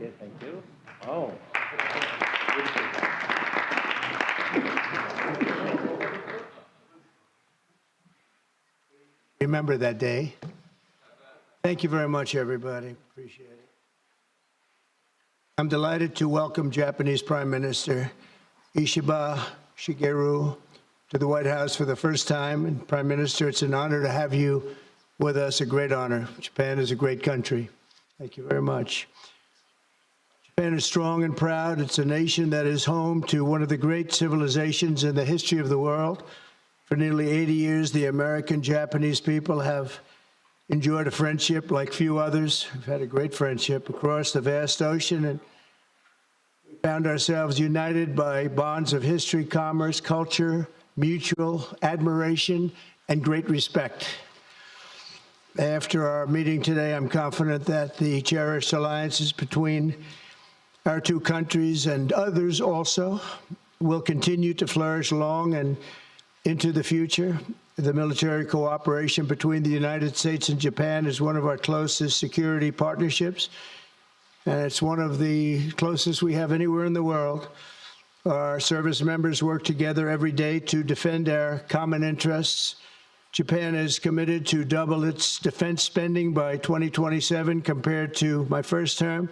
Okay, thank you. Oh. Remember that day. Thank you very much, everybody. Appreciate it. I'm delighted to welcome Japanese Prime Minister Ishiba Shigeru to the White House for the first time. And Prime Minister, it's an honor to have you with us, a great honor. Japan is a great country. Thank you very much. Japan is strong and proud. It's a nation that is home to one of the great civilizations in the history of the world. For nearly 80 years, the American-Japanese people have enjoyed a friendship like few others. We've had a great friendship across the vast ocean, and we found ourselves united by bonds of history, commerce, culture, mutual admiration, and great respect. After our meeting today, I'm confident that the cherished alliances between our two countries and others also will continue to flourish long and into the future. The military cooperation between the United States and Japan is one of our closest security partnerships, and it's one of the closest we have anywhere in the world. Our service members work together every day to defend our common interests. Japan is committed to double its defense spending by 2027 compared to my first term.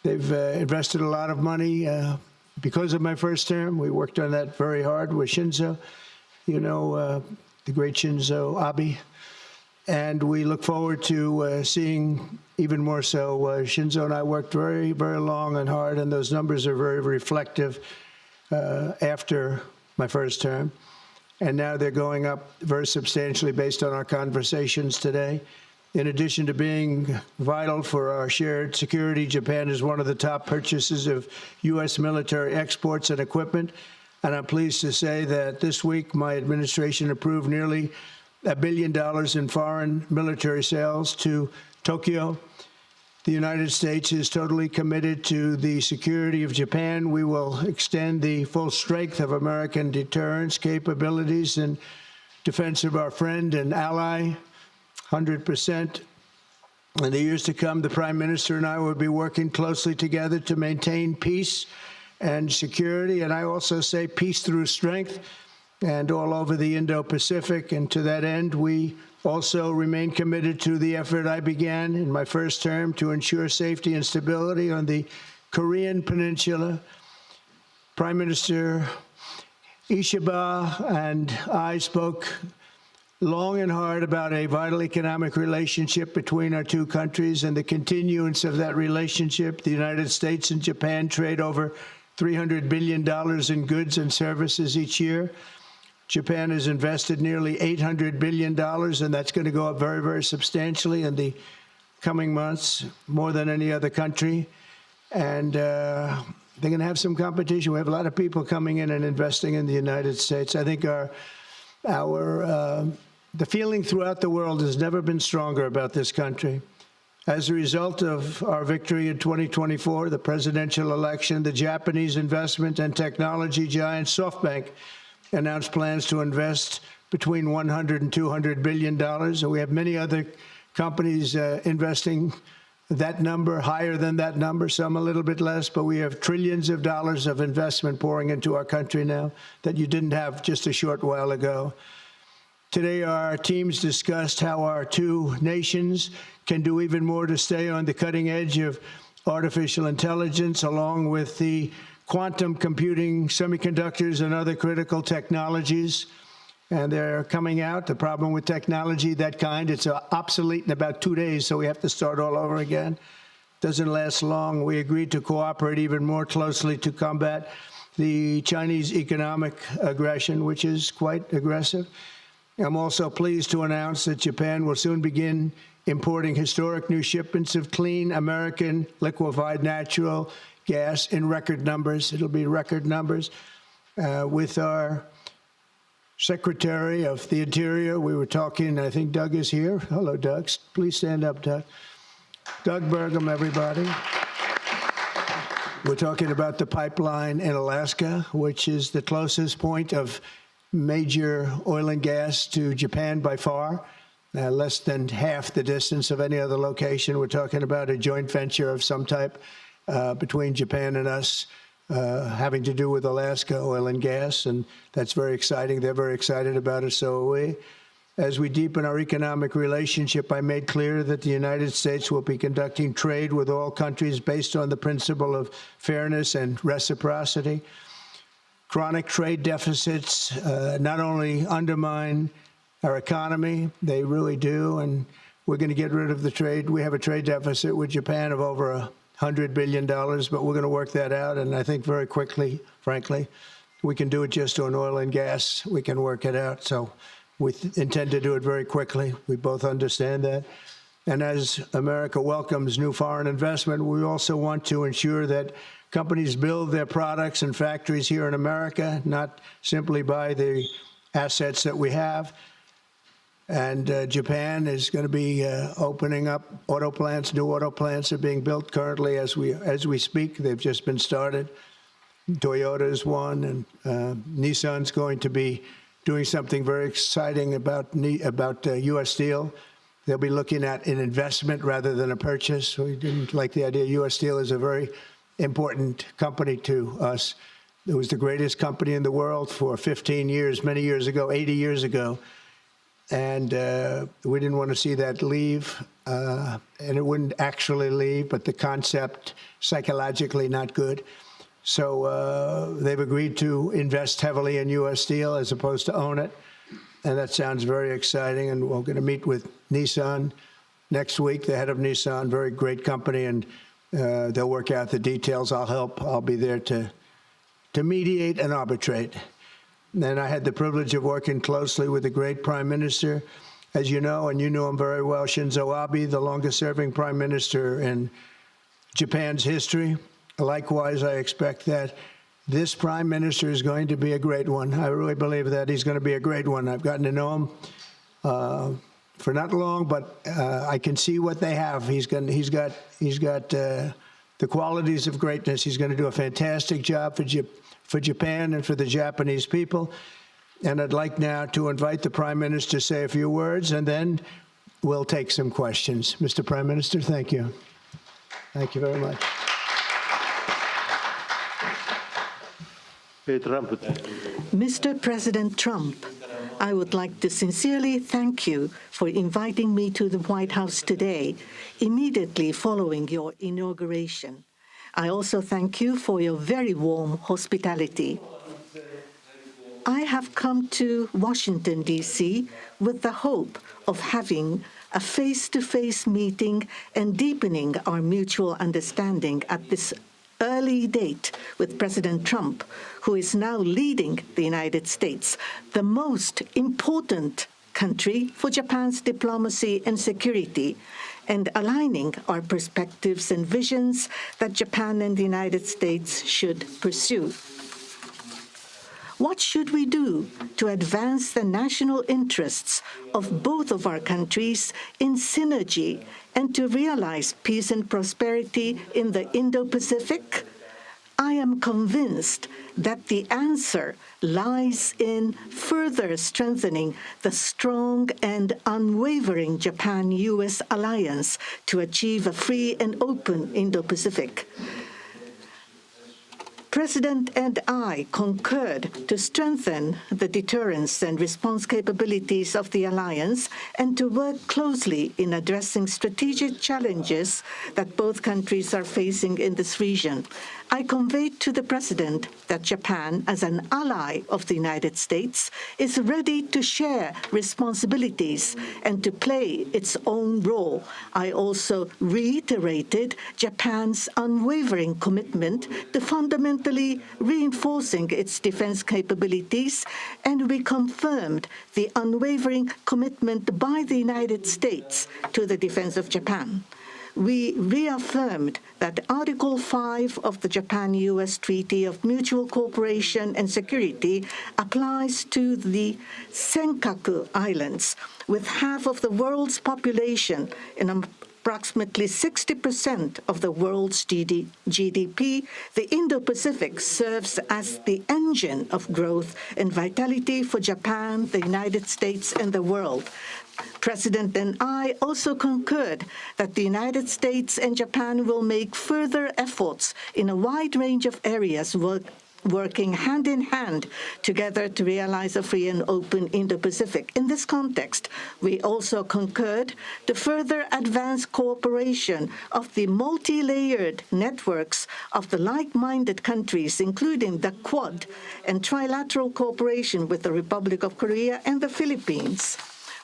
They've invested a lot of money because of my first term. We worked on that very hard with Shinzo, the great Shinzo Abe. And we look forward to seeing even more so. Shinzo and I worked very, very long and hard, and those numbers are very reflective after my first term. And now they're going up very substantially based on our conversations today. In addition to being vital for our shared security, Japan is one of the top purchasers of U.S. military exports and equipment. And I'm pleased to say that this week my administration approved nearly $1 billion in foreign military sales to Tokyo. The United States is totally committed to the security of Japan. We will extend the full strength of American deterrence capabilities in defense of our friend and ally, 100%. In the years to come, the Prime Minister and I will be working closely together to maintain peace and security, and I also say peace through strength, and all over the Indo-Pacific. And to that end, we also remain committed to the effort I began in my first term to ensure safety and stability on the Korean Peninsula. Prime Minister Ishiba and I spoke long and hard about a vital economic relationship between our two countries and the continuance of that relationship. The United States and Japan trade over $300 billion in goods and services each year. Japan has invested nearly $800 billion, and that's going to go up very, very substantially in the coming months, more than any other country. And they're going to have some competition. We have a lot of people coming in and investing in the United States. I think the feeling throughout the world has never been stronger about this country. As a result of our victory in 2024, the presidential election, the Japanese investment and technology giant SoftBank announced plans to invest between $100 and $200 billion. And we have many other companies investing that number, higher than that number, some a little bit less, but we have trillions of dollars of investment pouring into our country now that you didn't have just a short while ago. Today, our teams discussed how our two nations can do even more to stay on the cutting edge of artificial intelligence, along with the quantum computing, semiconductors, and other critical technologies. And they're coming out. The problem with technology, that kind, it's obsolete in about 2 days, so we have to start all over again. Doesn't last long. We agreed to cooperate even more closely to combat the Chinese economic aggression, which is quite aggressive. I'm also pleased to announce that Japan will soon begin importing historic new shipments of clean American liquefied natural gas in record numbers. It'll be record numbers. With our Secretary of the Interior, we were talking, I think Doug is here. Hello, Doug. Please stand up, Doug. Doug Burgum, everybody. We're talking about the pipeline in Alaska, which is the closest point of major oil and gas to Japan by far, less than half the distance of any other location. We're talking about a joint venture of some type between Japan and us, having to do with Alaska oil and gas, and that's very exciting. They're very excited about it, so are we. As we deepen our economic relationship, I made clear that the United States will be conducting trade with all countries based on the principle of fairness and reciprocity. Chronic trade deficits not only undermine our economy, they really do, and we're going to get rid of the trade. We have a trade deficit with Japan of over $100 billion, but we're going to work that out, and I think very quickly, frankly. We can do it just on oil and gas. We can work it out, so we intend to do it very quickly. We both understand that. And as America welcomes new foreign investment, we also want to ensure that companies build their products and factories here in America, not simply buy the assets that we have. And Japan is going to be opening up auto plants. New auto plants are being built currently as we speak. They've just been started. Toyota is one, and Nissan's going to be doing something very exciting about U.S. Steel. They'll be looking at an investment rather than a purchase. We didn't like the idea. U.S. Steel is a very important company to us. It was the greatest company in the world for 15 years, many years ago, 80 years ago. And we didn't want to see that leave, and it wouldn't actually leave, but the concept, psychologically not good. So they've agreed to invest heavily in U.S. Steel as opposed to own it, and that sounds very exciting, and we're going to meet with Nissan next week, the head of Nissan, very great company, and they'll work out the details. I'll help. I'll be there to mediate and arbitrate. And I had the privilege of working closely with the great Prime Minister, as you know, and you know him very well, Shinzo Abe, the longest-serving Prime Minister in Japan's history. Likewise, I expect that this Prime Minister is going to be a great one. I really believe that he's going to be a great one. I've gotten to know him for not long, but I can see what they have. He's got the qualities of greatness. He's going to do a fantastic job for Japan and for the Japanese people. And I'd like now to invite the Prime Minister to say a few words, and then we'll take some questions. Mr. Prime Minister, thank you. Thank you very much. Mr. President Trump, I would like to sincerely thank you for inviting me to the White House today, immediately following your inauguration. I also thank you for your very warm hospitality. I have come to Washington, D.C. with the hope of having a face-to-face meeting and deepening our mutual understanding at this early date with President Trump, who is now leading the United States, the most important country for Japan's diplomacy and security, and aligning our perspectives and visions that Japan and the United States should pursue. What should we do to advance the national interests of both of our countries in synergy and to realize peace and prosperity in the Indo-Pacific? I am convinced that the answer lies in further strengthening the strong and unwavering Japan-U.S. alliance to achieve a free and open Indo-Pacific. President and I concurred to strengthen the deterrence and response capabilities of the alliance and to work closely in addressing strategic challenges that both countries are facing in this region. I conveyed to the President that Japan, as an ally of the United States, is ready to share responsibilities and to play its own role. I also reiterated Japan's unwavering commitment to fundamentally reinforcing its defense capabilities, and we confirmed the unwavering commitment by the United States to the defense of Japan. We reaffirmed that Article 5 of the Japan-U.S. Treaty of Mutual Cooperation and Security applies to the Senkaku Islands, with half of the world's population and approximately 60% of the world's GDP. The Indo-Pacific serves as the engine of growth and vitality for Japan, the United States, and the world. President and I also concurred that the United States and Japan will make further efforts in a wide range of areas, working hand in hand together to realize a free and open Indo-Pacific. In this context, we also concurred to further advance cooperation of the multi-layered networks of the like-minded countries, including the Quad and trilateral cooperation with the Republic of Korea and the Philippines.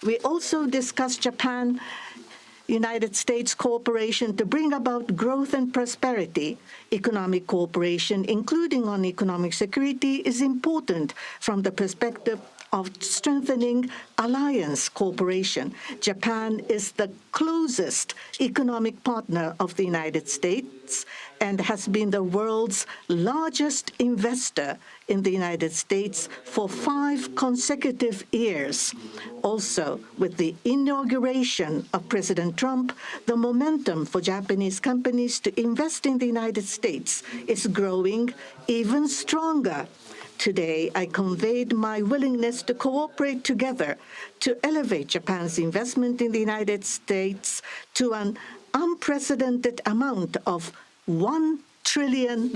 We also discussed Japan-United States cooperation to bring about growth and prosperity. Economic cooperation, including on economic security, is important from the perspective of strengthening alliance cooperation. Japan is the closest economic partner of the United States and has been the world's largest investor in the United States for 5 consecutive years. Also, with the inauguration of President Trump, the momentum for Japanese companies to invest in the United States is growing even stronger. Today, I conveyed my willingness to cooperate together to elevate Japan's investment in the United States to an unprecedented amount of $1 trillion.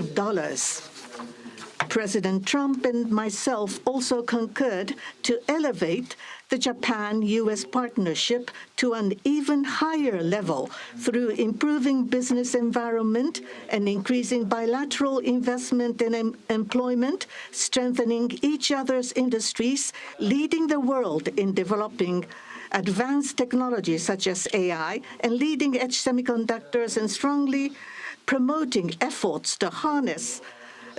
President Trump and myself also concurred to elevate the Japan-U.S. partnership to an even higher level through improving business environment and increasing bilateral investment and employment, strengthening each other's industries, leading the world in developing advanced technologies such as AI and leading-edge semiconductors, and strongly promoting efforts to harness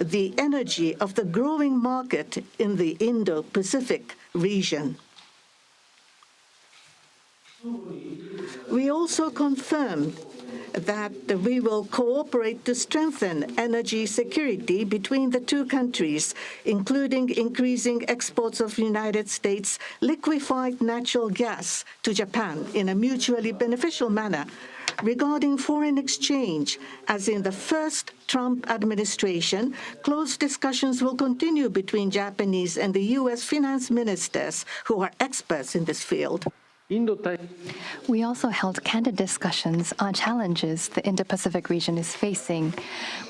the energy of the growing market in the Indo-Pacific region. We also confirmed that we will cooperate to strengthen energy security between the two countries, including increasing exports of United States liquefied natural gas to Japan in a mutually beneficial manner. Regarding foreign exchange, as in the first Trump administration, close discussions will continue between Japanese and the U.S. finance ministers, who are experts in this field. We also held candid discussions on challenges the Indo-Pacific region is facing.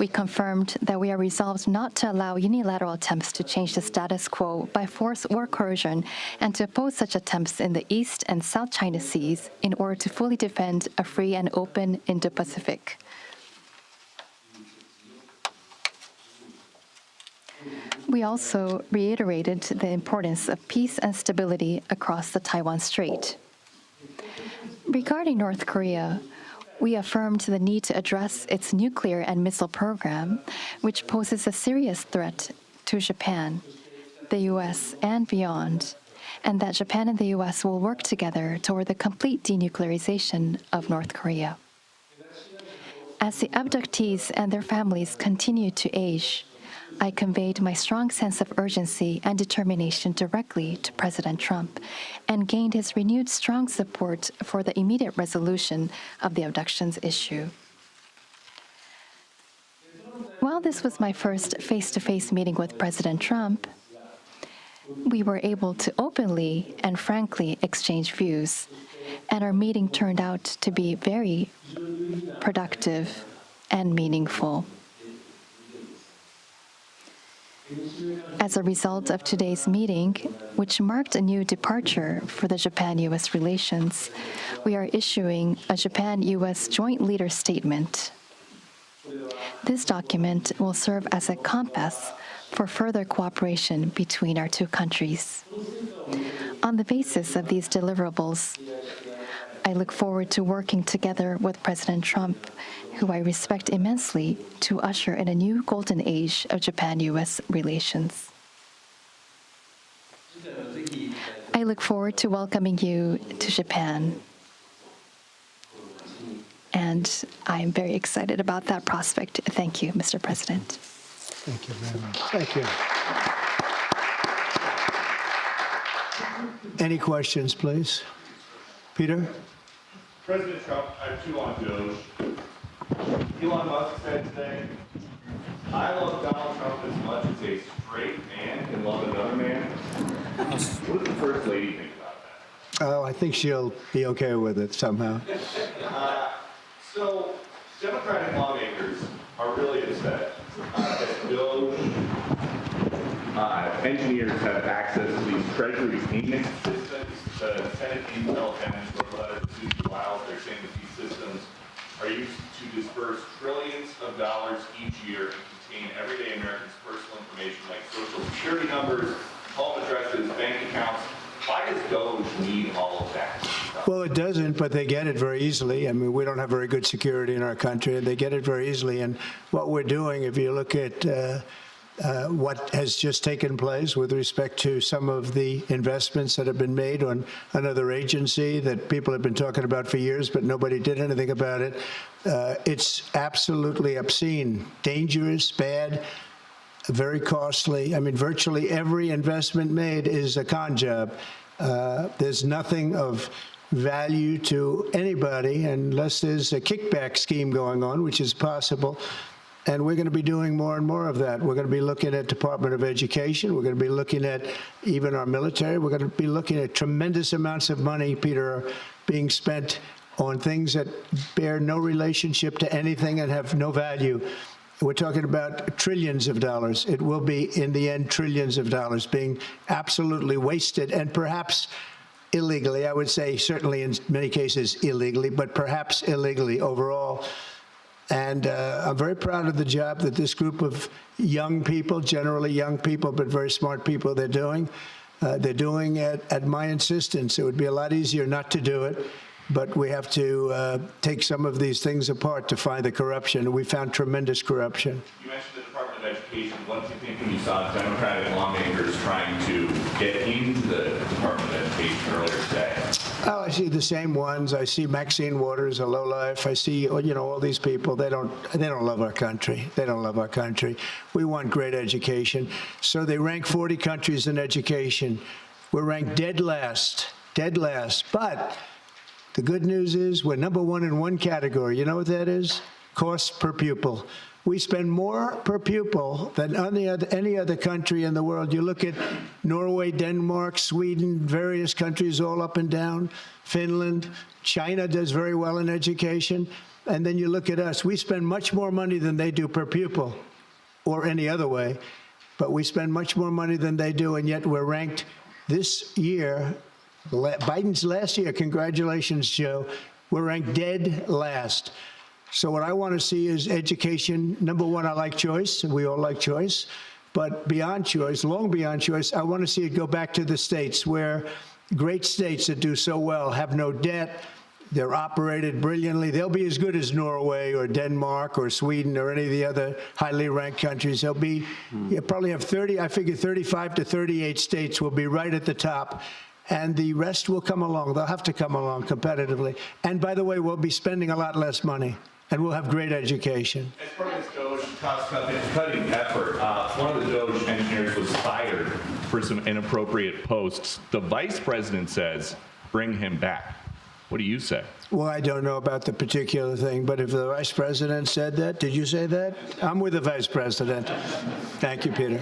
We confirmed that we are resolved not to allow unilateral attempts to change the status quo by force or coercion, and to oppose such attempts in the East and South China Seas in order to fully defend a free and open Indo-Pacific. We also reiterated the importance of peace and stability across the Taiwan Strait. Regarding North Korea, we affirmed the need to address its nuclear and missile program, which poses a serious threat to Japan, the U.S., and beyond, and that Japan and the U.S. will work together toward the complete denuclearization of North Korea. As the abductees and their families continue to age, I conveyed my strong sense of urgency and determination directly to President Trump and gained his renewed strong support for the immediate resolution of the abductions issue. While this was my first face-to-face meeting with President Trump, we were able to openly and frankly exchange views, and our meeting turned out to be very productive and meaningful. As a result of today's meeting, which marked a new departure for the Japan-U.S. relations, we are issuing a Japan-U.S. Joint Leader Statement. This document will serve as a compass for further cooperation between our two countries. On the basis of these deliverables, I look forward to working together with President Trump, who I respect immensely, to usher in a new golden age of Japan-U.S. relations. I look forward to welcoming you to Japan, and I'm very excited about that prospect. Thank you, Mr. President. Thank you very much. Thank you. Any questions, please? Peter? President Trump, I have 2 on Doge. Elon Musk said today, I love Donald Trump as much as a straight man can love another man. What does the First Lady think about Oh, I think she'll be okay with it somehow. So Democratic lawmakers are really upset that DOJ engineers have access to these Treasury payment systems. The Senate Intel tenants wrote a letter to Susan Wiles. They're saying that these systems are used to disperse trillions of dollars each year and contain everyday Americans' personal information like social security numbers, home addresses, bank accounts. Why does DOJ need all of that? Well, it doesn't, but they get it very easily. I mean, we don't have very good security in our country, and they get it very easily. And what we're doing, if you look at what has just taken place with respect to some of the investments that have been made on another agency that people have been talking about for years, but nobody did anything about it, it's absolutely obscene, dangerous, bad, very costly. I mean, virtually every investment made is a con job. There's nothing of value to anybody unless there's a kickback scheme going on, which is possible. And we're going to be doing more and more of that. We're going to be looking at Department of Education. We're going to be looking at even our military. We're going to be looking at tremendous amounts of money, Peter, being spent on things that bear no relationship to anything and have no value. We're talking about trillions of dollars. It will be, in the end, trillions of dollars being absolutely wasted, and perhaps illegally. I would say certainly in many cases illegally, but perhaps illegally overall. And I'm very proud of the job that this group of young people, generally young people, but very smart people, they're doing. They're doing it at my insistence. It would be a lot easier not to do it, but we have to take some of these things apart to find the corruption. We found tremendous corruption. You mentioned the Department of Education. What did you think when you saw Democratic lawmakers trying to get into the Department of Education earlier today? Oh, I see the same ones. I see Maxine Waters, a lowlife. I see, all these people. They don't love our country. They don't love our country. We want great education. So they rank 40 countries in education. We're ranked dead last. But the good news is we're number one in one category. You know what that is? Cost per pupil. We spend more per pupil than any other country in the world. You look at Norway, Denmark, Sweden, various countries all up and down, Finland. China does very well in education. And then you look at us. We spend much more money than they do per pupil or any other way. But we spend much more money than they do, and yet we're ranked this year, Biden's last year, congratulations, Joe, we're ranked dead last. So what I want to see is education. Number one, I like choice, and we all like choice. But beyond choice, long beyond choice, I want to see it go back to the states where great states that do so well have no debt. They're operated brilliantly. They'll be as good as Norway or Denmark or Sweden or any of the other highly ranked countries. They'll be, you probably have 35 to 38 states will be right at the top. And the rest will come along. They'll have to come along competitively. And by the way, we'll be spending a lot less money. And we'll have great education. As part of this DOJ cost-cutting effort, one of the DOJ engineers was fired for some inappropriate posts. The vice president says, bring him back. What do you say? Well, I don't know about the particular thing, but if the vice president said that, did you say that? I'm with the vice president. Thank you, Peter.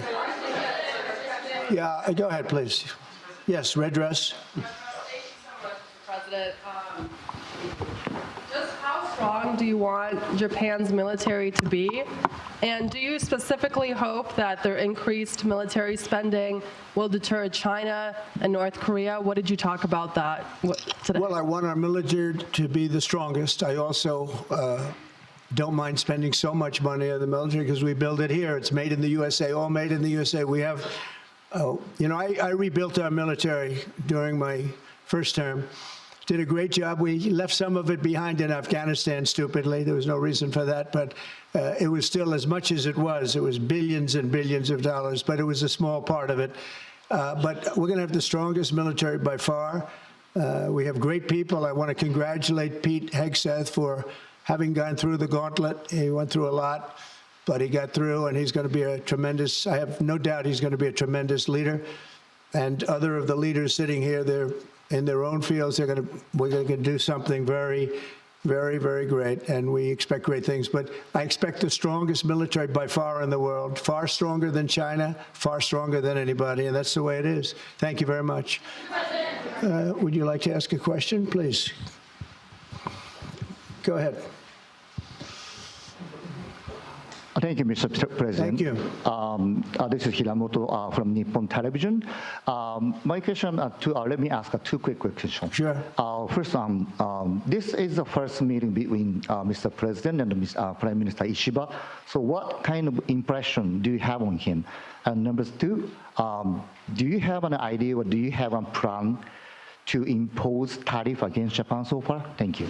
Yeah, go ahead, please. Yes, red dress. Thank you so much, Mr. President. Just how strong do you want Japan's military to be? And do you specifically hope that their increased military spending will deter China and North Korea? What did you talk about that today? Well, I want our military to be the strongest. I also don't mind spending so much money on the military because we build it here. It's made in the USA, all made in the USA. We have, I rebuilt our military during my first term. Did a great job. We left some of it behind in Afghanistan, stupidly. There was no reason for that, but it was still as much as it was. It was billions and billions of dollars, but it was a small part of it. But we're going to have the strongest military by far. We have great people. I want to congratulate Pete Hegseth for having gone through the gauntlet. He went through a lot, but he got through, and he's going to be a tremendous, I have no doubt he's going to be a tremendous leader. And other of the leaders sitting here, they're in their own fields, we're going to do something very, very, very great, and we expect great things. But I expect the strongest military by far in the world, far stronger than China, far stronger than anybody, and that's the way it is. Thank you very much. President. Would you like to ask a question, please? Go ahead. Thank you, Mr. President. Thank you. This is Hiramoto from Nippon Television. My question, let me ask two quick questions. Sure. First, this is the first meeting between Mr. President and Prime Minister Ishiba. So what kind of impression do you have on him? And number two, do you have an idea or do you have a plan to impose tariff against Japan so far? Thank you.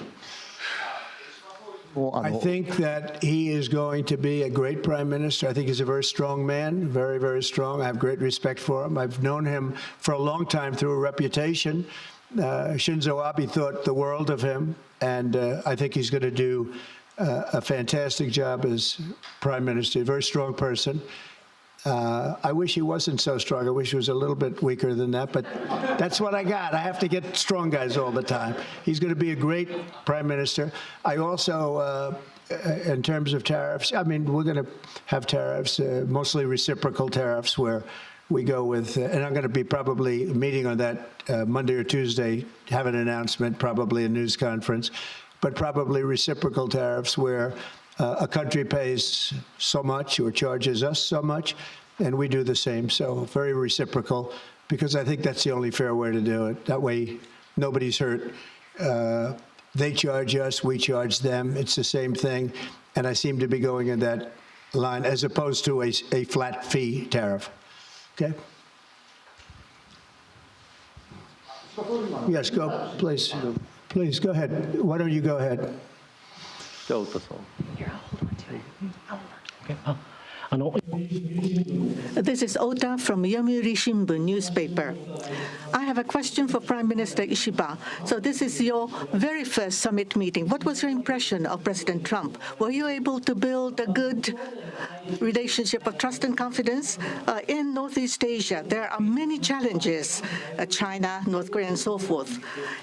I think that he is going to be a great prime minister. I think he's a very strong man, very, very strong. I have great respect for him. I've known him for a long time through a reputation. Shinzo Abe thought the world of him, and I think he's going to do a fantastic job as prime minister. A very strong person. I wish he wasn't so strong. I wish he was a little bit weaker than that, but that's what I got. I have to get strong guys all the time. He's going to be a great prime minister. I also, in terms of tariffs, I mean, we're going to have tariffs, mostly reciprocal tariffs, where we go with, and I'm going to be probably meeting on that Monday or Tuesday, have an announcement, probably a news conference, but probably reciprocal tariffs where a country pays so much or charges us so much, and we do the same. So very reciprocal, because I think that's the only fair way to do it. That way, nobody's hurt. They charge us, we charge them. It's the same thing, and I seem to be going in that line as opposed to a flat fee tariff. Okay? Yes, go, please. Please, go ahead. Why don't you go ahead? This is Ota from Yomiuri Shimbun newspaper. I have a question for Prime Minister Ishiba. So this is your very first summit meeting. What was your impression of President Trump? Were you able to build a good relationship of trust and confidence? In Northeast Asia, there are many challenges, China, North Korea, and so forth.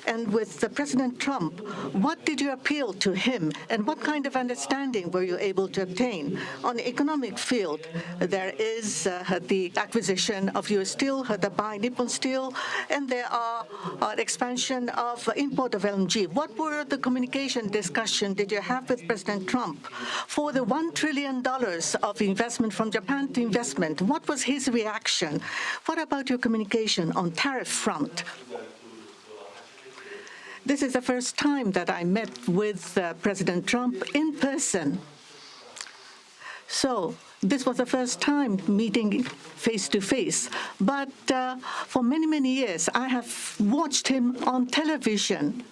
And with President Trump, what did you appeal to him, and what kind of understanding were you able to obtain? On the economic field, there is the acquisition of U.S. Steel, the buy Nippon Steel, and there are expansion of import of LNG. What were the communication discussion did you have with President Trump for the $1 trillion of investment from Japan to investment? What was his reaction? What about your communication on tariff front? This is the first time that I met with President Trump in person. So this was the first time meeting face-to-face. But for many, many years, I have watched him on television.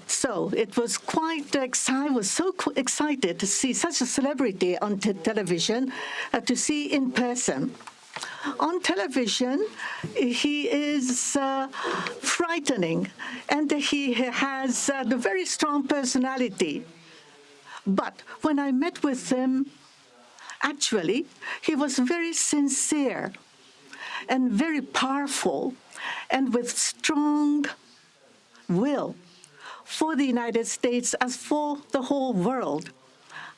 So it was quite exciting. I was so excited to see such a celebrity on television, to see in person. On television, he is frightening, and he has the very strong personality. But when I met with him, actually, he was very sincere and very powerful and with strong will for the United States as for the whole world.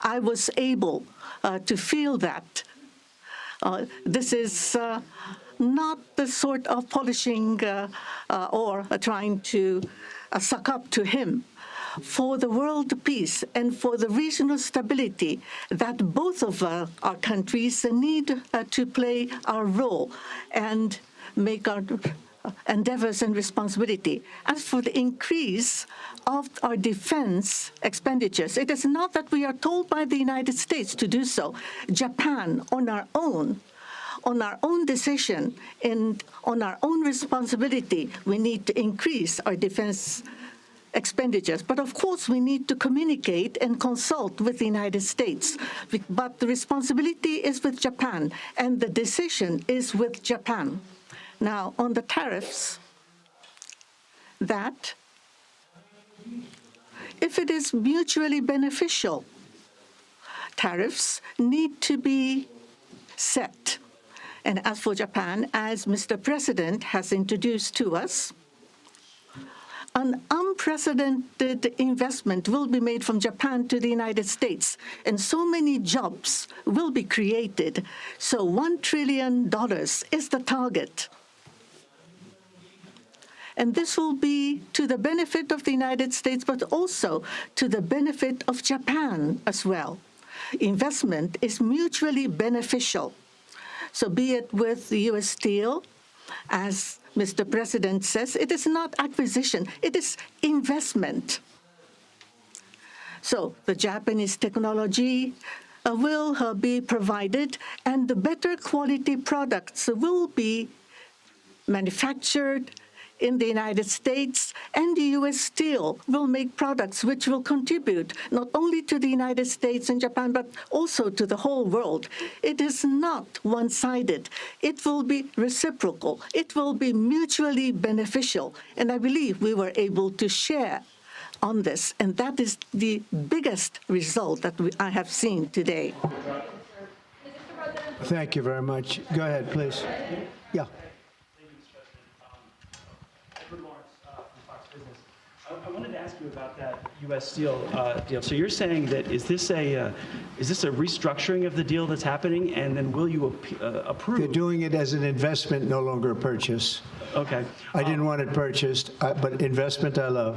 I was able to feel that. This is not the sort of polishing or trying to suck up to him. For the world peace and for the regional stability that both of our countries need to play our role and make our endeavors and responsibility. As for the increase of our defense expenditures, it is not that we are told by the United States to do so. Japan, on our own decision and on our own responsibility, we need to increase our defense expenditures. But of course, we need to communicate and consult with the United States. But the responsibility is with Japan, and the decision is with Japan. Now, on the tariffs, that if it is mutually beneficial, tariffs need to be set. And as for Japan, as Mr. President has introduced to us, an unprecedented investment will be made from Japan to the United States, and so many jobs will be created. So $1 trillion is the target. And this will be to the benefit of the United States, but also to the benefit of Japan as well. Investment is mutually beneficial. So be it with the U.S. Steel, as Mr. President says, it is not acquisition, it is investment. So the Japanese technology will be provided, and the better quality products will be manufactured in the United States, and the U.S. Steel will make products which will contribute not only to the United States and Japan, but also to the whole world. It is not one-sided. It will be reciprocal. It will be mutually beneficial. And I believe we were able to share on this, and that is the biggest result that I have seen today. Thank you very much. Go ahead, please. Yeah. I wanted to ask you about that U.S. Steel deal. So you're saying that is this a restructuring of the deal that's happening, and then will you approve? They're doing it as an investment, no longer a purchase. Okay. I didn't want it purchased, but investment I love.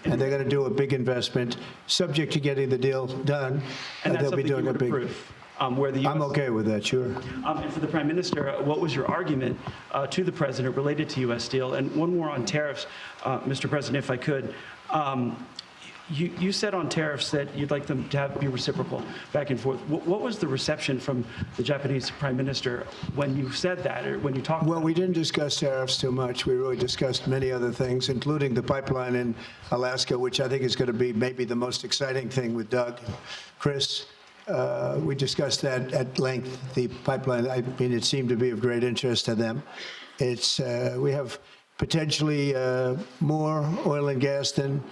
And they're going to do a big investment, subject to getting the deal done. And that's they'll be something you doing a would big. approve? Where the US, I'm okay with that, sure. And for the Prime Minister, what was your argument to the President related to U.S. Steel? And one more on tariffs, Mr. President, if I could. You said on tariffs that you'd like them to be reciprocal, back and forth. What was the reception from the Japanese Prime Minister when you said that, or when you talked Well, about we didn't discuss tariffs too much. We really discussed many other things, including the pipeline in Alaska, which I think is going to be maybe the most exciting thing with Doug, Chris. We discussed that at length, the pipeline. I mean, it seemed to be of great interest to them. It's we have potentially more oil and gas than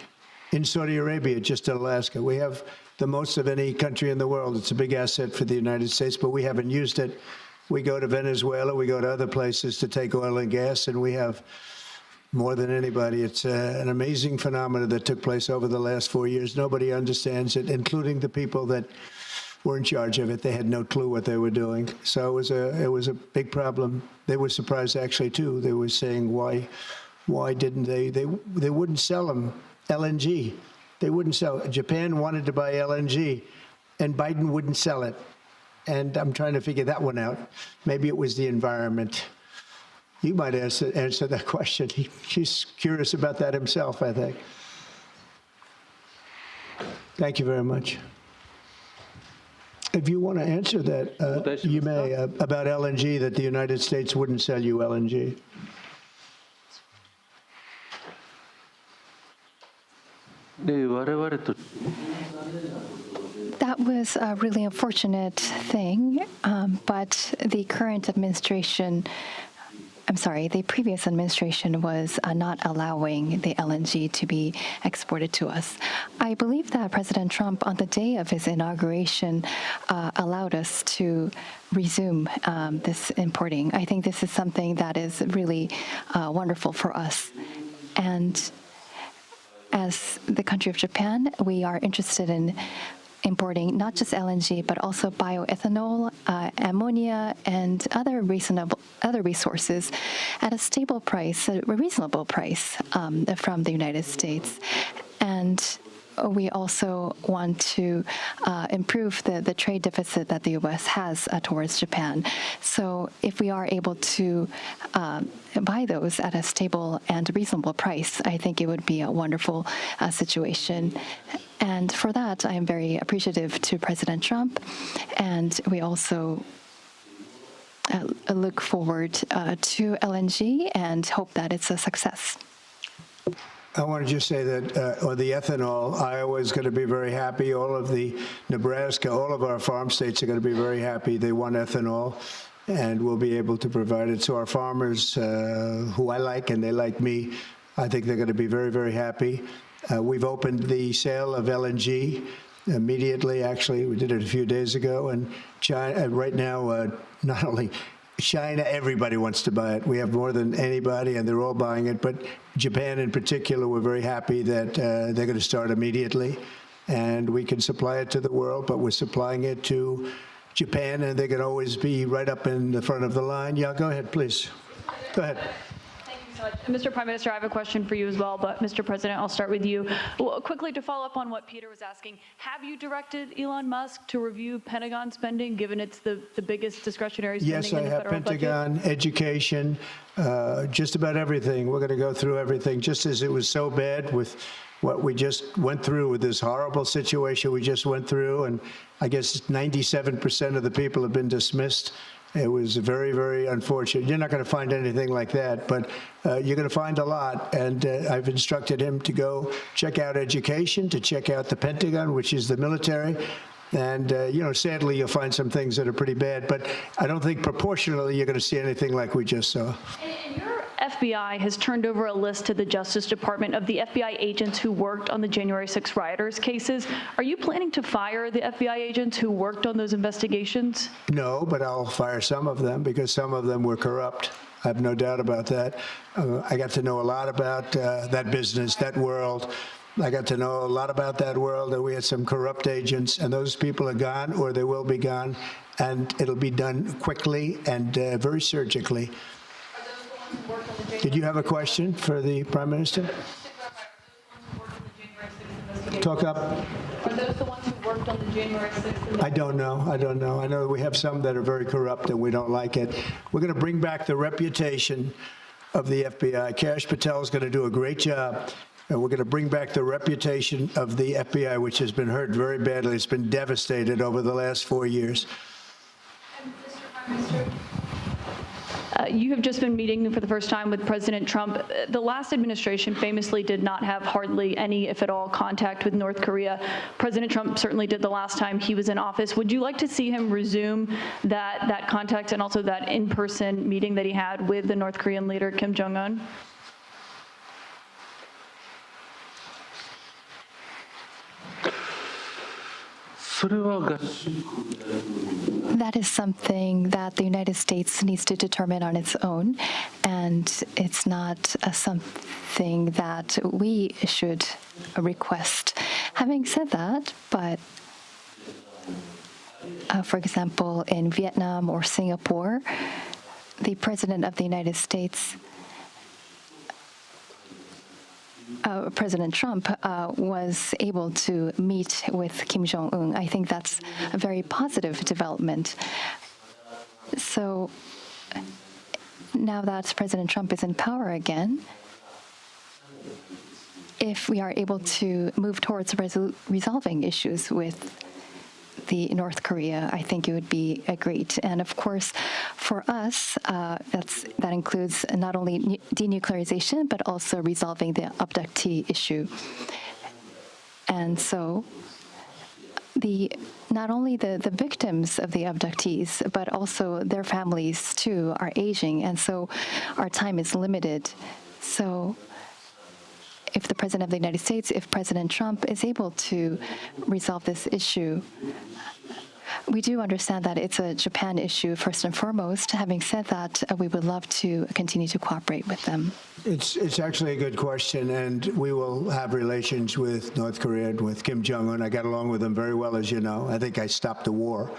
in Saudi Arabia, just in Alaska. We have the most of any country in the world. It's a big asset for the United States, but we haven't used it. We go to Venezuela, we go to other places to take oil and gas, and we have more than anybody. It's an amazing phenomenon that took place over the last 4 years. Nobody understands it, including the people that were in charge of it. They had no clue what they were doing. So it was a big problem. They were surprised actually too. They were saying why didn't they wouldn't sell them LNG. They wouldn't sell it. Japan wanted to buy LNG, and Biden wouldn't sell it. And I'm trying to figure that one out. Maybe it was the environment. You might answer that question. He's curious about that himself, I think. Thank you very much. If you want to answer that, you may, about LNG, that the United States wouldn't sell you LNG. That was a really unfortunate thing, but the current administration, the previous administration was not allowing the LNG to be exported to us. I believe that President Trump, on the day of his inauguration, allowed us to resume this importing. I think this is something that is really wonderful for us. And as the country of Japan, we are interested in importing not just LNG, but also bioethanol, ammonia, and other resources at a stable price, a reasonable price from the United States. And we also want to improve the trade deficit that the U.S. has towards Japan. So if we are able to buy those at a stable and reasonable price, I think it would be a wonderful situation. And for that, I am very appreciative to President Trump. And we also look forward to LNG and hope that it's a success. I want to just say that, or the ethanol, Iowa is going to be very happy. All of the Nebraska, all of our farm states are going to be very happy. They want ethanol, and we'll be able to provide it. So our farmers, who I like and they like me, I think they're going to be very, very happy. We've opened the sale of LNG immediately. Actually, we did it a few days ago. And China, right now, not only China, everybody wants to buy it. We have more than anybody, and they're all buying it. But Japan in particular, we're very happy that they're going to start immediately. And we can supply it to the world, but we're supplying it to Japan, and they can always be right up in the front of the line. Yeah, go ahead, please. Go ahead. Thank you Mr. Prime Minister, I have a question for you as well, but Mr. President, I'll start with you. Well, quickly to follow up on what Peter was asking, have you directed Elon Musk to review Pentagon spending, given it's the biggest discretionary spending Yes, in I the have federal Pentagon, budget? education, just about everything. We're going to go through everything, just as it was so bad with what we just went through with this horrible situation we just went through, and I guess 97% of the people have been dismissed. It was very, very unfortunate. You're not going to find anything like that, but you're going to find a lot. And I've instructed him to go check out education, to check out the Pentagon, which is the military. And, sadly, you'll find some things that are pretty bad, but I don't think proportionally you're going to see anything like we just saw. And your FBI has turned over a list to the Justice Department of the FBI agents who worked on the January 6 rioters cases. Are you planning to fire the FBI agents who worked on those investigations? No, but I'll fire some of them because some of them were corrupt. I have no doubt about that. I got to know a lot about that business, that world. I got to know a lot about that world, and we had some corrupt agents, and those people are gone, or they will be gone, and it'll be done quickly and very surgically. Did you have a question for the Prime Minister? Talk up. Are those the ones who worked on the January 6th? I don't know. I know we have some that are very corrupt, and we don't like it. We're going to bring back the reputation of the FBI. Kash Patel is going to do a great job. And we're going to bring back the reputation of the FBI, which has been hurt very badly. It's been devastated over the last 4 years. Mr. Prime Minister, you have just been meeting for the first time with President Trump. The last administration famously did not have hardly any, if at all, contact with North Korea. President Trump certainly did the last time he was in office. Would you like to see him resume that contact and also that in-person meeting that he had with the North Korean leader, Kim Jong-un? That is something that the United States needs to determine on its own, and it's not something that we should request. Having said that, but for example, in Vietnam or Singapore, the President of the United States, President Trump was able to meet with Kim Jong-un. I think that's a very positive development. So now that President Trump is in power again, if we are able to move towards resolving issues with the North Korea, I think it would be great. And of course, for us, that includes not only denuclearization, but also resolving the abductee issue. And so not only the victims of the abductees, but also their families too are aging. And so our time is limited. So if the President of the United States, if President Trump is able to resolve this issue, we do understand that it's a Japan issue first and foremost. Having said that, we would love to continue to cooperate with them. It's actually a good question, and we will have relations with North Korea and with Kim Jong-un. I got along with him very well, as you know. I think I stopped the war.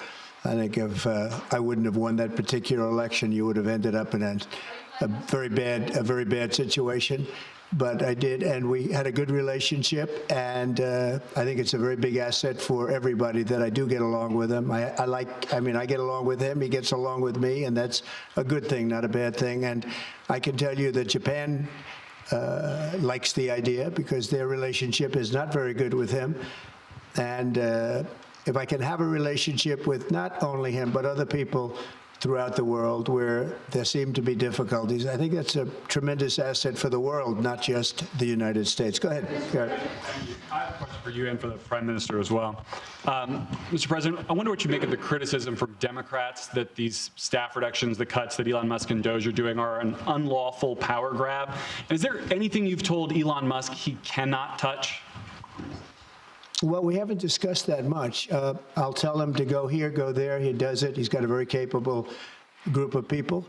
I think if I wouldn't have won that particular election, you would have ended up in a very bad situation. But I did, and we had a good relationship, and I think it's a very big asset for everybody that I do get along with him. I get along with him, he gets along with me, and that's a good thing, not a bad thing. And I can tell you that Japan likes the idea because their relationship is not very good with him. And if I can have a relationship with not only him, but other people throughout the world where there seem to be difficulties, I think that's a tremendous asset for the world, not just the United States. Go ahead. I have a question for you and for the Prime Minister as well. Mr. President, I wonder what you make of the criticism from Democrats that these staff reductions, the cuts that Elon Musk and Doge are doing are an unlawful power grab. And is there anything you've told Elon Musk he cannot touch? Well, we haven't discussed that much. I'll tell him to go here, go there. He does it. He's got a very capable group of people.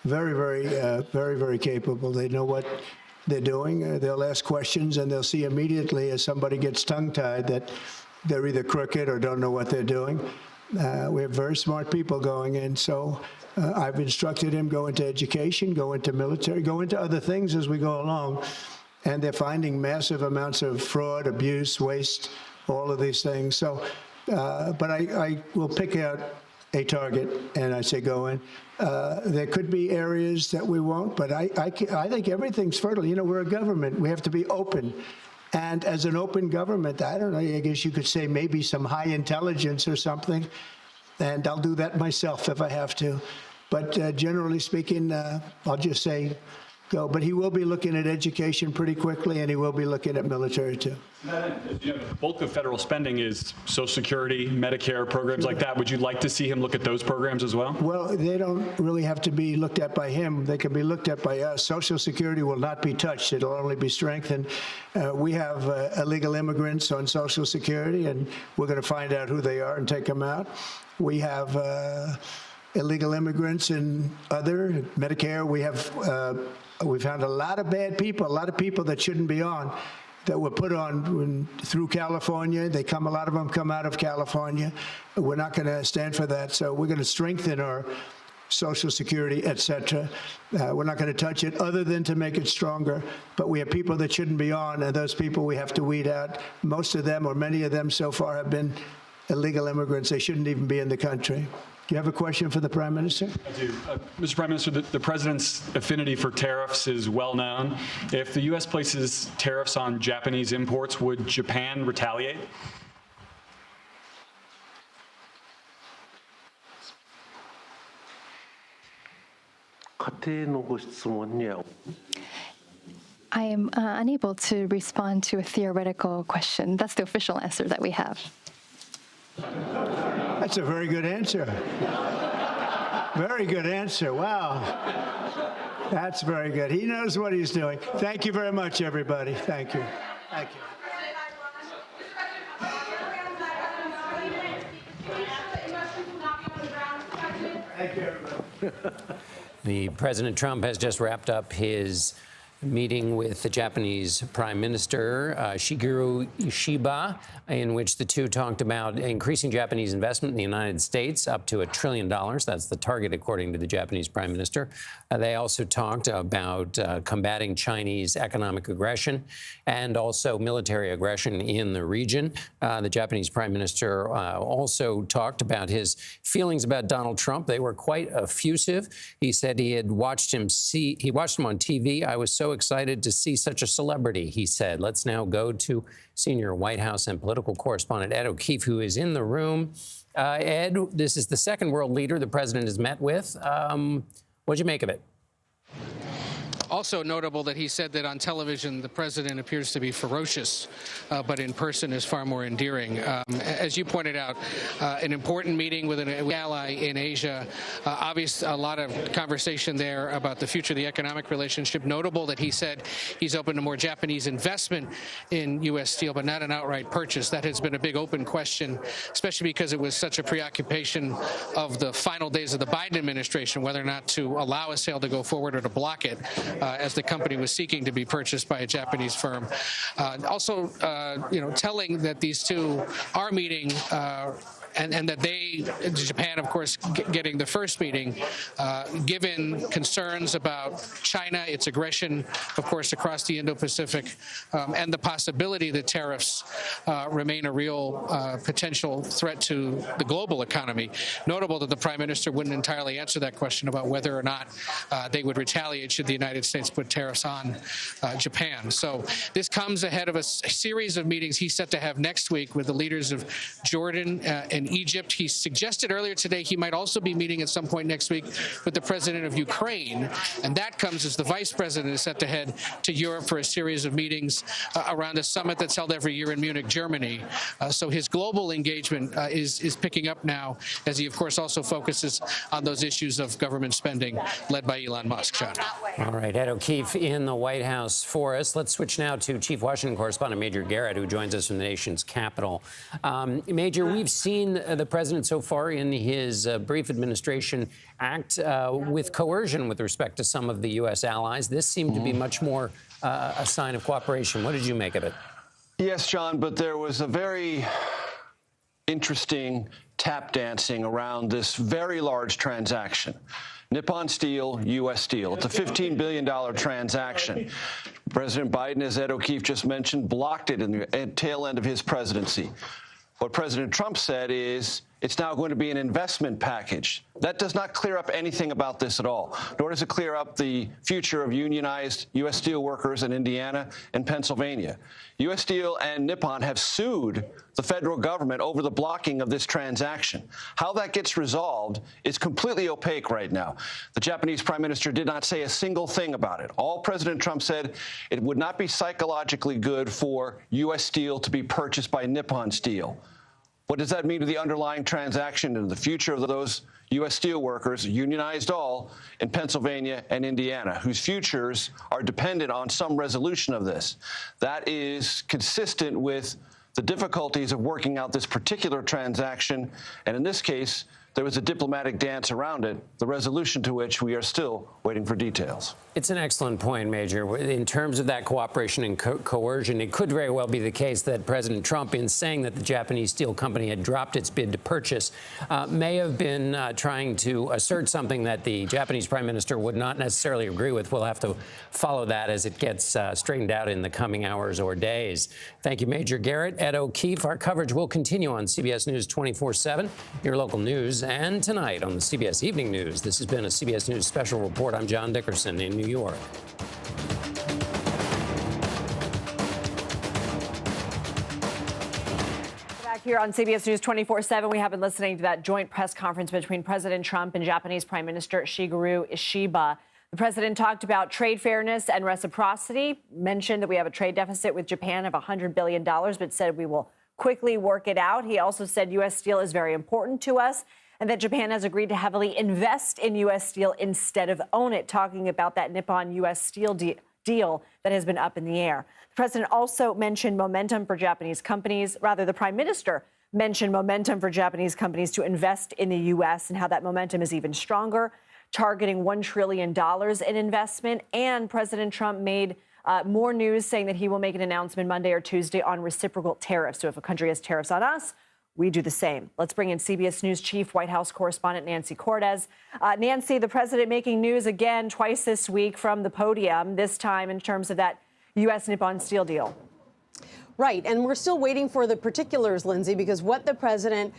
Very capable. They know what they're doing. They'll ask questions, and they'll see immediately as somebody gets tongue-tied that they're either crooked or don't know what they're doing. We have very smart people going in. So I've instructed him go into education, go into military, go into other things as we go along. And they're finding massive amounts of fraud, abuse, waste, all of these things. So, but I will pick out a target and I say go in. There could be areas that we won't, but I think everything's fertile. You know, we're a government. We have to be open. And as an open government, I don't know, I guess you could say maybe some high intelligence or something. And I'll do that myself if I have to. But generally speaking, I'll just say go. But he will be looking at education pretty quickly, and he will be looking at military too. You know, the bulk of federal spending is Social Security, Medicare, programs like that. Would you like to see him look at those programs as well? Well, they don't really have to be looked at by him. They can be looked at by us. Social Security will not be touched. It'll only be strengthened. We have illegal immigrants on Social Security, and we're going to find out who they are and take them out. We have illegal immigrants in other Medicare. We found a lot of bad people, a lot of people that shouldn't be on, that were put on through California. A lot of them come out of California. We're not going to stand for that. So we're going to strengthen our Social Security, et cetera. We're not going to touch it other than to make it stronger. But we have people that shouldn't be on, and those people we have to weed out. Most of them, or many of them so far, have been illegal immigrants. They shouldn't even be in the country. Do you have a question for the Prime Minister? I do. Mr. Prime Minister, the President's affinity for tariffs is well known. If the U.S. places tariffs on Japanese imports, would Japan retaliate? I am unable to respond to a theoretical question. That's the official answer that we have. That's a very good answer. Very good answer. Wow. That's very good. He knows what he's doing. Thank you very much, everybody. Thank you. Thank you. Thank you, everybody. The President Trump has just wrapped up his meeting with the Japanese Prime Minister, Shigeru Ishiba, in which the two talked about increasing Japanese investment in the United States up to $1 trillion. That's the target, according to the Japanese Prime Minister. They also talked about combating Chinese economic aggression and also military aggression in the region. The Japanese Prime Minister also talked about his feelings about Donald Trump. They were quite effusive. He said he had watched him on TV. I was so excited to see such a celebrity, he said. Let's now go to senior White House and political correspondent Ed O'Keefe, who is in the room. Ed, this is the second world leader the president has met with. What'd you make of it? Also notable that he said that on television the president appears to be ferocious, but in person is far more endearing. As you pointed out, an important meeting with an ally in Asia. Obviously, a lot of conversation there about the future of the economic relationship. Notable that he said he's open to more Japanese investment in U.S. steel, but not an outright purchase. That has been a big open question, especially because it was such a preoccupation of the final days of the Biden administration, whether or not to allow a sale to go forward or to block it. As the company was seeking to be purchased by a Japanese firm. Also, telling that these two are meeting and that Japan, of course, getting the first meeting, given concerns about China, its aggression, of course, across the Indo-Pacific, and the possibility that tariffs remain a real potential threat to the global economy. Notable that the Prime Minister wouldn't entirely answer that question about whether or not they would retaliate should the United States put tariffs on Japan. So this comes ahead of a series of meetings he's set to have next week with the leaders of Jordan and Egypt. He suggested earlier today he might also be meeting at some point next week with the president of Ukraine, and that comes as the vice president is set to head to Europe for a series of meetings around a summit that's held every year in Munich, Germany. So his global engagement is picking up now, as he, of course, also focuses on those issues of government spending led by Elon Musk. John. All right, Ed O'Keefe in the White House for us. Let's switch now to Chief Washington Correspondent Major Garrett, who joins us from the nation's capital. Major, we've seen the president so far in his brief administration act with coercion with respect to some of the U.S. allies. This seemed to be much more a sign of cooperation. What did you make of it? Yes, John, but there was a very interesting tap dancing around this very large transaction. Nippon Steel, U.S. Steel. It's a $15 billion transaction. President Biden, as Ed O'Keefe just mentioned, blocked it in the tail end of his presidency. What President Trump said is it's now going to be an investment package. That does not clear up anything about this at all, nor does it clear up the future of unionized U.S. Steel workers in Indiana and Pennsylvania. U.S. Steel and Nippon have sued the federal government over the blocking of this transaction. How that gets resolved is completely opaque right now. The Japanese Prime Minister did not say a single thing about it. All President Trump said, it would not be psychologically good for U.S. Steel to be purchased by Nippon Steel. What does that mean to the underlying transaction and the future of those U.S. steel workers, unionized all, in Pennsylvania and Indiana, whose futures are dependent on some resolution of this? That is consistent with the difficulties of working out this particular transaction, and in this case, there was a diplomatic dance around it, the resolution to which we are still waiting for details. It's an excellent point, Major. In terms of that cooperation and coercion, it could very well be the case that President Trump, in saying that the Japanese steel company had dropped its bid to purchase, may have been trying to assert something that the Japanese Prime Minister would not necessarily agree with. We'll have to follow that as it gets straightened out in the coming hours or days. Thank you, Major Garrett. Ed O'Keefe. Our coverage will continue on CBS News 24/7, your local news, and tonight on the CBS Evening News. This has been a CBS News Special Report. I'm John Dickerson in New York. Back here on CBS News 24/7, we have been listening to that joint press conference between President Trump and Japanese Prime Minister Shigeru Ishiba. The president talked about trade fairness and reciprocity, mentioned that we have a trade deficit with Japan of $100 billion, but said we will quickly work it out. He also said U.S. steel is very important to us, and that Japan has agreed to heavily invest in U.S. steel instead of own it, talking about that Nippon-U.S. steel deal that has been up in the air. The president also mentioned momentum for Japanese companies. Rather, the prime minister mentioned momentum for Japanese companies to invest in the U.S. and how that momentum is even stronger, targeting $1 trillion in investment. And President Trump made more news, saying that he will make an announcement Monday or Tuesday on reciprocal tariffs. So if a country has tariffs on us, we do the same. Let's bring in CBS News Chief White House correspondent Nancy Cortez. Nancy, the president making news again twice this week from the podium, this time in terms of that U.S. Nippon Steel deal. Right. And we're still waiting for the particulars, Lindsay, because what the president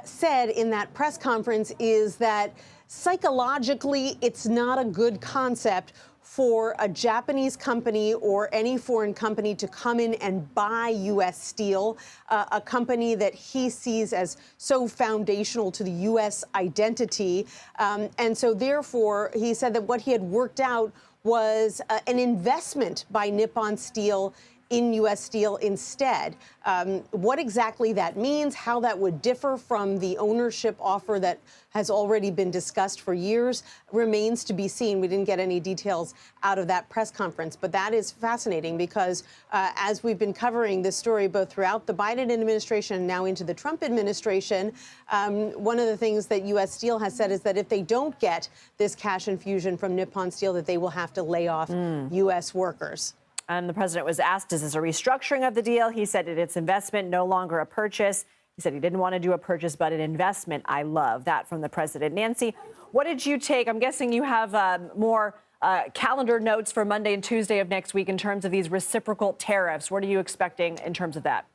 said in that press conference is that psychologically it's not a good concept for a Japanese company or any foreign company to come in and buy U.S. steel, a company that he sees as so foundational to the U.S. identity. And so therefore, he said that what he had worked out was an investment by Nippon Steel in U.S. Steel instead. What exactly that means, how that would differ from the ownership offer that has already been discussed for years, remains to be seen. We didn't get any details out of that press conference, but that is fascinating because as we've been covering this story both throughout the Biden administration and now into the Trump administration, one of the things that U.S. Steel has said is that if they don't get this cash infusion from Nippon Steel, that they will have to lay off U.S. workers. And the president was asked, is this a restructuring of the deal? He said it's investment, no longer a purchase. He said he didn't want to do a purchase, but an investment. I love that from the president. Nancy, what did you take? I'm guessing you have more calendar notes for Monday and Tuesday of next week in terms of these reciprocal tariffs. What are you expecting in terms of that?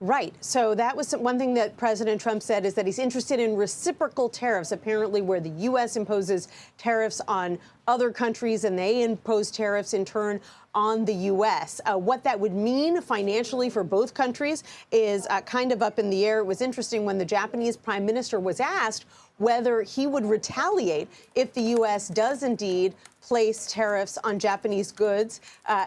Right. So that was one thing that President Trump said, is that he's interested in reciprocal tariffs, apparently where the U.S. imposes tariffs on other countries and they impose tariffs in turn on the U.S. What that would mean financially for both countries is kind of up in the air. It was interesting when the Japanese prime minister was asked whether he would retaliate if the U.S. does indeed place tariffs on Japanese goods.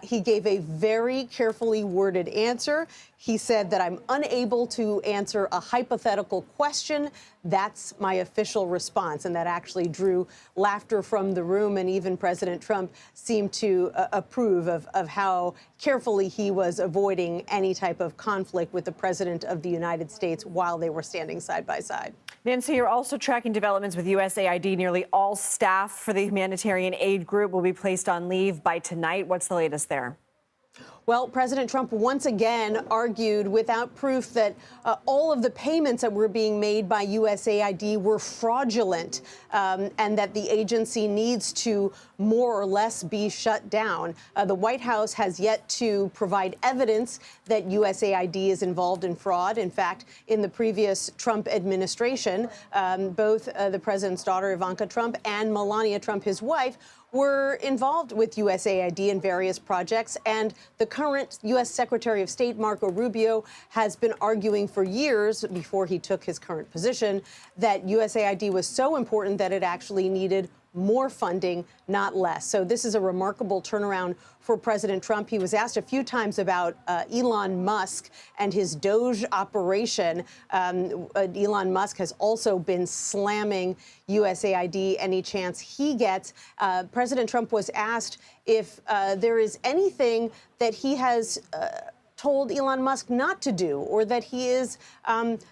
He gave a very carefully worded answer. He said that I'm unable to answer a hypothetical question. That's my official response. And that actually drew laughter from the room. And even President Trump seemed to approve of how carefully he was avoiding any type of conflict with the president of the United States while they were standing side by side. Nancy, you're also tracking developments with USAID. Nearly all staff for the humanitarian aid group will be placed on leave by tonight. What's the latest there? Well, President Trump once again argued without proof that all of the payments that were being made by USAID were fraudulent, and that the agency needs to more or less be shut down. The White House has yet to provide evidence that USAID is involved in fraud. In fact, in the previous Trump administration, both the president's daughter, Ivanka Trump, and Melania Trump, his wife, were involved with USAID in various projects. And the current U.S. Secretary of State, Marco Rubio, has been arguing for years, before he took his current position, that USAID was so important that it actually needed more funding, not less. So this is a remarkable turnaround for President Trump. He was asked a few times about Elon Musk and his Doge operation. Elon Musk has also been slamming USAID any chance he gets. President Trump was asked if there is anything that he has told Elon Musk not to do, or that he is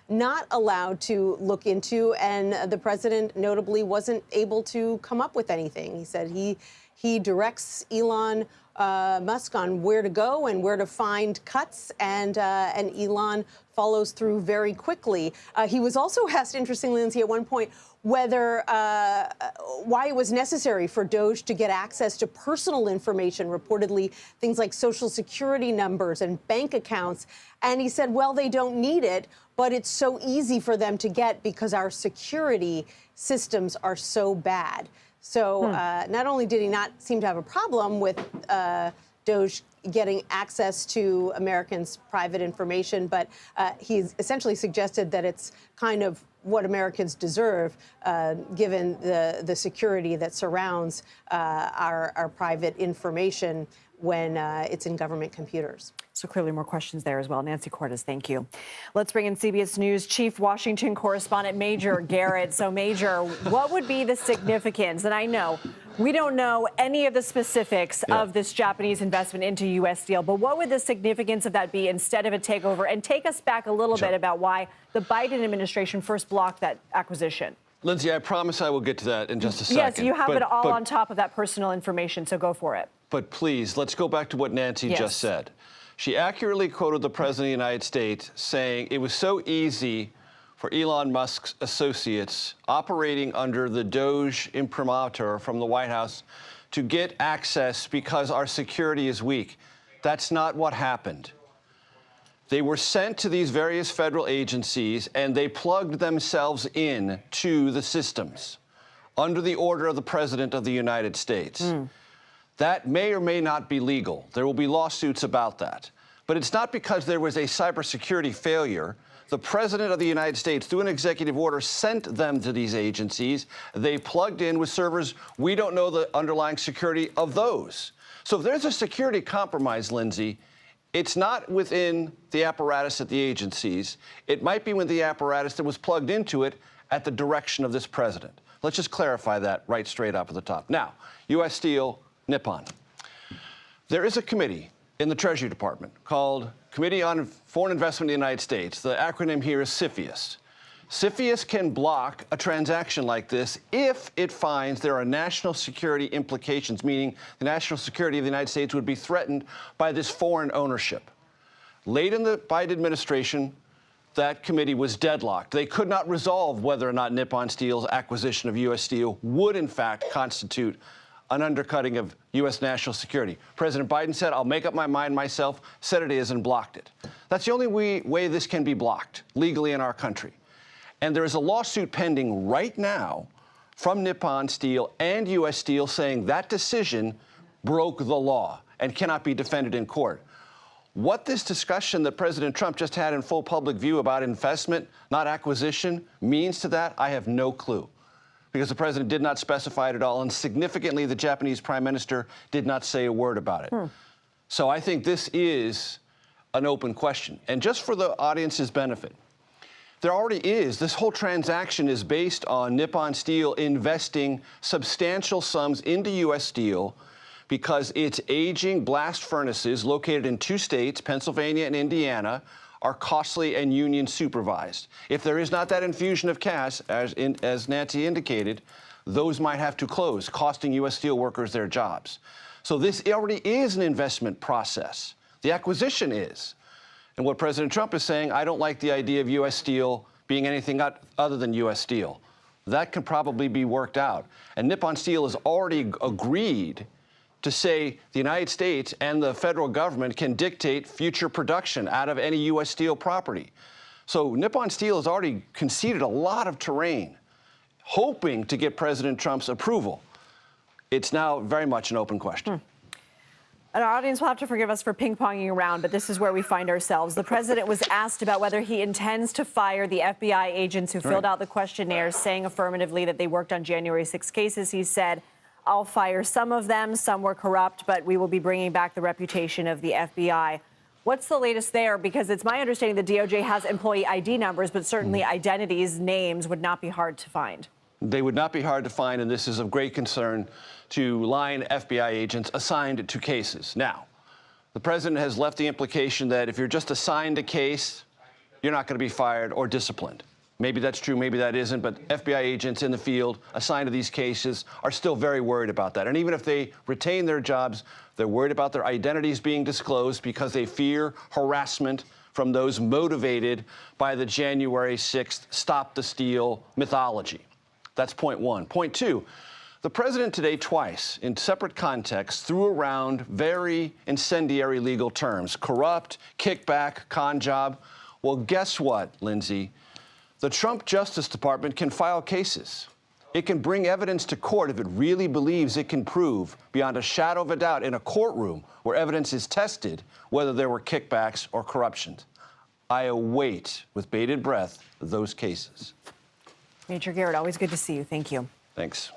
not allowed to look into, and the president notably wasn't able to come up with anything. He said he directs Elon Musk on where to go and where to find cuts, and Elon follows through very quickly. He was also asked, interestingly, Lindsay, at one point, whether why it was necessary for Doge to get access to personal information, reportedly things like Social Security numbers and bank accounts. And he said, well, they don't need it, but it's so easy for them to get because our security systems are so bad. So not only did he not seem to have a problem with Doge getting access to Americans' private information, but he's essentially suggested that it's kind of what Americans deserve, given the security that surrounds our private information when it's in government computers. So clearly more questions there as well. Nancy Cortez, thank you. Let's bring in CBS News Chief Washington Correspondent Major Garrett. So Major, what would be the significance? And I know we don't know any of the specifics of this Japanese investment into U.S. Steel, but what would the significance of that be instead of a takeover? And take us back a little bit about why the Biden administration first blocked that acquisition. Lindsay, I promise I will get to that in just a second. Yes, you have it all on top of that personal information, so go for it. But please, let's go back to what Nancy just said. She accurately quoted the President of the United States saying it was so easy for Elon Musk's associates operating under the Doge imprimatur from the White House to get access because our security is weak. That's not what happened. They were sent to these various federal agencies, and they plugged themselves in to the systems under the order of the President of the United States. That may or may not be legal. There will be lawsuits about that. But it's not because there was a cybersecurity failure. The President of the United States, through an executive order, sent them to these agencies. They plugged in with servers. We don't know the underlying security of those. So if there's a security compromise, Lindsay, it's not within the apparatus at the agencies. It might be with the apparatus that was plugged into it at the direction of this president. Let's just clarify that right straight up at the top. Now, U.S. Steel, Nippon. There is a committee in the Treasury Department called Committee on Foreign Investment in the United States. The acronym here is CFIUS. CFIUS can block a transaction like this if it finds there are national security implications, meaning the national security of the United States would be threatened by this foreign ownership. Late in the Biden administration, that committee was deadlocked. They could not resolve whether or not Nippon Steel's acquisition of U.S. Steel would, in fact, constitute an undercutting of U.S. national security. President Biden said, I'll make up my mind myself, said it is, and blocked it. That's the only way this can be blocked legally in our country. And there is a lawsuit pending right now from Nippon Steel and U.S. Steel saying that decision broke the law and cannot be defended in court. What this discussion that President Trump just had in full public view about investment, not acquisition, means to that, I have no clue, because the president did not specify it at all, and significantly, the Japanese prime minister did not say a word about it. So I think this is an open question. And just for the audience's benefit, there already is. This whole transaction is based on Nippon Steel investing substantial sums into U.S. Steel because its aging blast furnaces located in 2 states, Pennsylvania and Indiana, are costly and union supervised. If there is not that infusion of cash, as Nancy indicated, those might have to close, costing U.S. steel workers their jobs. So this already is an investment process. The acquisition is. And what President Trump is saying, I don't like the idea of U.S. Steel being anything other than U.S. Steel. That can probably be worked out. And Nippon Steel has already agreed to say the United States and the federal government can dictate future production out of any U.S. Steel property. So Nippon Steel has already conceded a lot of terrain, hoping to get President Trump's approval. It's now very much an open question. And our audience will have to forgive us for ping-ponging around, but this is where we find ourselves. The president was asked about whether he intends to fire the FBI agents who filled out the questionnaires, saying affirmatively that they worked on January 6 cases. He said, I'll fire some of them. Some were corrupt, but we will be bringing back the reputation of the FBI. What's the latest there? Because it's my understanding the DOJ has employee ID numbers, but certainly identities, names would not be hard to find. They would not be hard to find, and this is of great concern to line FBI agents assigned to cases. Now, the president has left the implication that if you're just assigned a case, you're not going to be fired or disciplined. Maybe that's true, maybe that isn't, but FBI agents in the field assigned to these cases are still very worried about that. And even if they retain their jobs, they're worried about their identities being disclosed because they fear harassment from those motivated by the January 6th Stop the Steal mythology. That's point one. Point two, the president today twice, in separate contexts, threw around very incendiary legal terms: corrupt, kickback, con job. Well, guess what, Lindsay? The Trump Justice Department can file cases. It can bring evidence to court if it really believes it can prove, beyond a shadow of a doubt, in a courtroom where evidence is tested, whether there were kickbacks or corruption. I await, with bated breath, those cases. Major Garrett, always good to see you. Thank you. Thanks.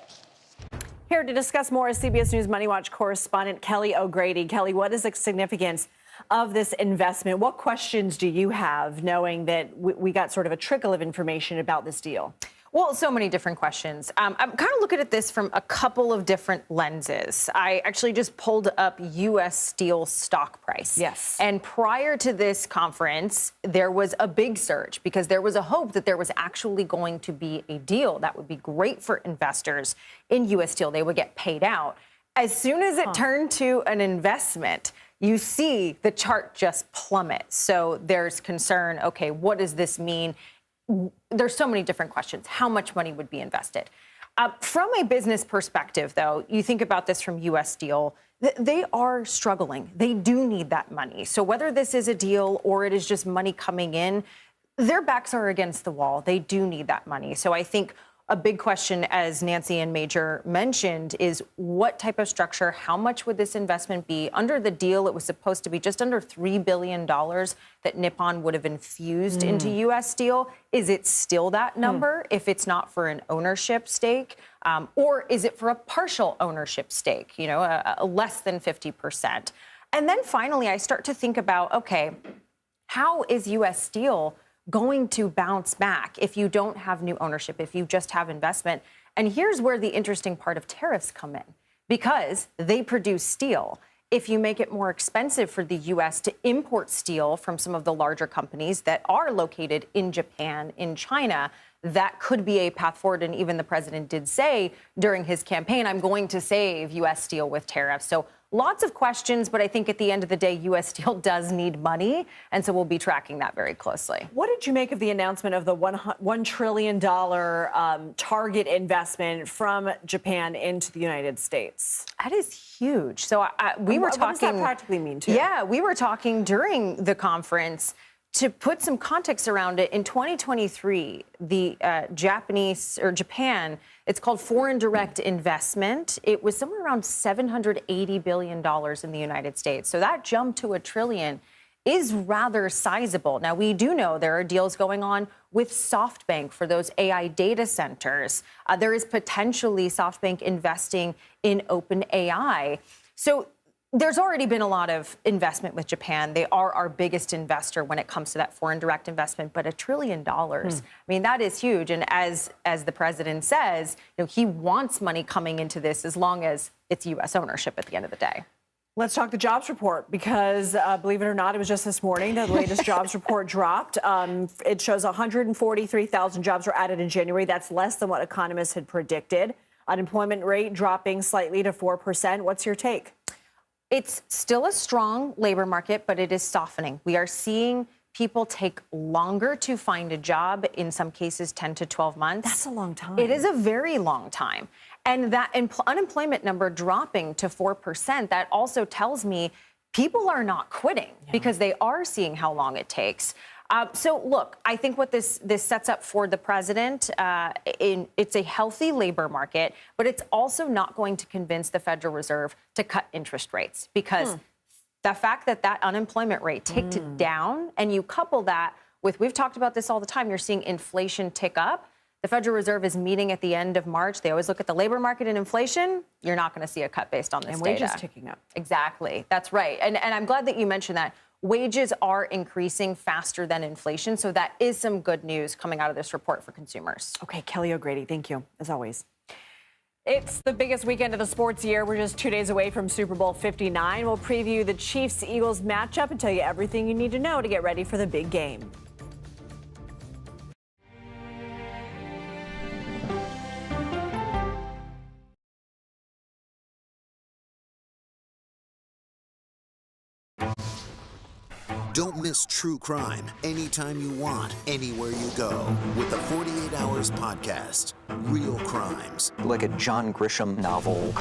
Here to discuss more is CBS News Money Watch correspondent Kelly O'Grady. Kelly, what is the significance of this investment? What questions do you have, knowing that we got sort of a trickle of information about this deal? Well, so many different questions. I'm kind of looking at this from a couple of different lenses. I actually just pulled up U.S. Steel stock price. Yes. And prior to this conference, there was a big surge because there was a hope that there was actually going to be a deal that would be great for investors in U.S. Steel. They would get paid out. As soon as it turned to an investment, you see the chart just plummet. So there's concern, okay, what does this mean? There's so many different questions. How much money would be invested? From a business perspective, though, you think about this from U.S. Steel, they are struggling. They do need that money. So whether this is a deal or it is just money coming in, their backs are against the wall. They do need that money. So I think a big question, as Nancy and Major mentioned, is what type of structure, how much would this investment be? Under the deal, it was supposed to be just under $3 billion that Nippon would have infused into U.S. Steel. Is it still that number if it's not for an ownership stake? Or is it for a partial ownership stake, you know, a less than 50%? And then finally, I start to think about, okay, how is U.S. Steel going to bounce back if you don't have new ownership, if you just have investment? And here's where the interesting part of tariffs come in, because they produce steel. If you make it more expensive for the U.S. to import steel from some of the larger companies that are located in Japan, in China, that could be a path forward. And even the president did say during his campaign, I'm going to save U.S. Steel with tariffs. So lots of questions, but I think at the end of the day, U.S. Steel does need money, and so we'll be tracking that very closely. What did you make of the announcement of the $1 trillion target investment from Japan into the United States? That is huge. So we were talking. What does that practically mean, too? Yeah, we were talking during the conference. To put some context around it, in 2023, the Japan, it's called foreign direct investment. It was somewhere around $780 billion in the United States. So that jump to $1 trillion is rather sizable. Now, we do know there are deals going on with SoftBank for those AI data centers. There is potentially SoftBank investing in OpenAI. So there's already been a lot of investment with Japan. They are our biggest investor when it comes to that foreign direct investment, but $1 trillion, I mean, that is huge. And as the president says, you know, he wants money coming into this as long as it's U.S. ownership at the end of the day. Let's talk the jobs report, because believe it or not, it was just this morning that the latest jobs report dropped. It shows 143,000 jobs were added in January. That's less than what economists had predicted. Unemployment rate dropping slightly to 4%. What's your take? It's still a strong labor market, but it is softening. We are seeing people take longer to find a job, in some cases 10 to 12 months. That's a long time. It is a very long time. And that unemployment number dropping to 4%, that also tells me people are not quitting because they are seeing how long it takes. So, look, I think what this sets up for the president, it's a healthy labor market, but it's also not going to convince the Federal Reserve to cut interest rates because the fact that that unemployment rate ticked down, and you couple that with, we've talked about this all the time, you're seeing inflation tick up. The Federal Reserve is meeting at the end of March. They always look at the labor market and inflation. You're not going to see a cut based on this data. And wages ticking up. Exactly. That's right. And I'm glad that you mentioned that. Wages are increasing faster than inflation. So that is some good news coming out of this report for consumers. Okay, Kelly O'Grady, thank you, as always. It's the biggest weekend of the sports year. We're just 2 days away from Super Bowl 59. We'll preview the Chiefs-Eagles matchup and tell you everything you need to know to get ready for the big game. Don't miss true crime anytime you want, anywhere you go with the 48 Hours podcast. Real crimes. Like a John Grisham novel.